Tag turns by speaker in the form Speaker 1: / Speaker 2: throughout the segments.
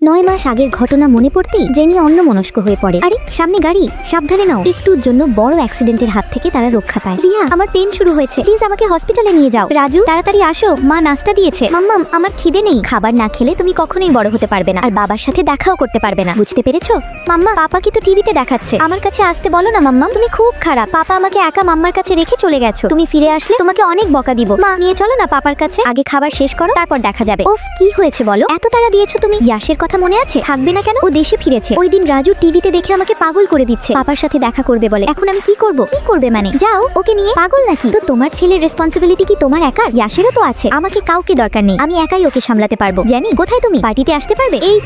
Speaker 1: 9 মাস আগের ঘটনা মনে পড়তেই জেনি অন্যমনস্ক হয়ে পড়ে। আরে সামনে গাড়ি, সাবধানে নাও। একটুর জন্য বড় অ্যাক্সিডেন্টের হাত থেকে তারা রক্ষা পায়। রিয়া, আমার পেন শুরু হয়েছে, প্লিজ আমাকে হসপিটালে নিয়ে যাও। রাজু, তাড়াতাড়ি আসো, মা নাস্তা দিয়েছে। মাম্মাম, আমার খিদে নেই। খাবার না খেলে তুমি কখনোই বড় হতে পারবে না, আর বাবার সাথে দেখাও করতে পারবে না, বুঝতে পেরেছো? মাম্মা, পাপাকে তো টিভিতে দেখাচ্ছে, আমার কাছে আসতে বলো না। মাম্মাম, তুমি খুব খারাপ। পাপা আমাকে একা মাম্মার কাছে রেখে চলে গেছো, তুমি ফিরে আসলে তোমাকে অনেক বকা দিব। মা, নিয়ে চলো না পাপার কাছে, আগে খাবার শেষ করো, তারপর দেখা যাবে। ওফ, কি হয়েছে বলো? এত তাড়া দিয়েছো তুমি। ইয়াশের কথা মনে আছে? থাকবে না কেন? ও দেশে ফিরেছে। ওই দিন রাজু টিভিতে দেখে আমাকে পাগল করে দিচ্ছে, পাপার সাথে দেখা করবে বলে। এখন আমি কি করব? কি করবে মানে? যাও ওকে নিয়ে। পাগল নাকি? তো তোমার ছেলের রেসপন্সিবিলিটি কি তোমার একার? ইয়াশেরও তো আছে। আমাকে কাউকে দরকার নেই, আমি একাই ওকে সামলাতে পারবো। জানি, কোথায় তুমি? পার্টিতে আসতে পারবে? এই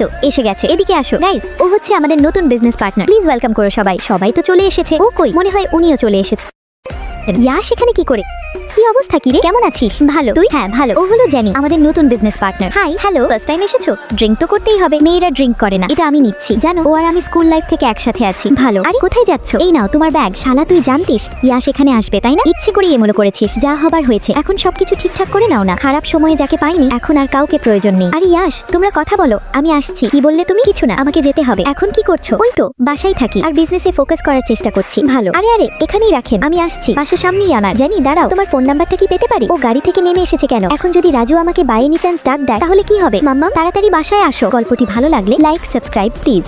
Speaker 1: তো এসে গেছে, এদিকে আসো। গাইজ, ও হচ্ছে আমাদের নতুন বিজনেস পার্টনার, প্লিজ ওয়েলকাম করো সবাই। সবাই তো চলে এসেছে, ও কই? মনে হয় উনিও চলে এসেছে। ইয়াশ এখানে কি করে? কি অবস্থা? কি রে, কেমন আছিস? ভালো, তুই? হ্যাঁ ভালো। ও হলো জানি, আমাদের নতুন business partner. Hi, hello, first time এসেছো? ড্রিঙ্ক তো করতেই হবে, মেয়েরা ড্রিঙ্ক করে না, এটা আমি নিচ্ছি। জানো, ও আর আমি স্কুল লাইফ থেকে একসাথে আছি। ভালো। আরে কোথায় যাচ্ছ? এই নাও তোমার ব্যাগ। শালা, তুই জানতিস ইয়াশ এখানে আসবে, তাই না? ইচ্ছে করে এমন করেছিস, যা হবার হয়েছে। এখন সবকিছু ঠিকঠাক করে নাও না, খারাপ সময়ে যাকে পাইনি, এখন আর কাউকে প্রয়োজন নেই। আরে ইয়াশ, তোমরা কথা বলো, আমি আসছি। কি বললে তুমি? কিছু না, আমাকে যেতে হবে। এখন কি করছো? ওই তো বাসায় থাকি, আর বিজনেসে ফোকাস করার চেষ্টা করছি। ভালো। আরে আরে, এখানেই রাখেন, আমি আসছি। বাসা সামনেই আমার। জানি, দাঁড়াও, তোমার ফোন নাম্বারটা কি পেতে পারি? ও গাড়ি থেকে নেমে এসেছে কেন? এখন যদি রাজু আমাকে বাই এনি চান্স ডাক দেয় তাহলে কি হবে? মাম্মা, তাড়াতাড়ি বাসায় আসো। গল্পটি ভালো লাগলে লাইক, সাবস্ক্রাইব প্লিজ।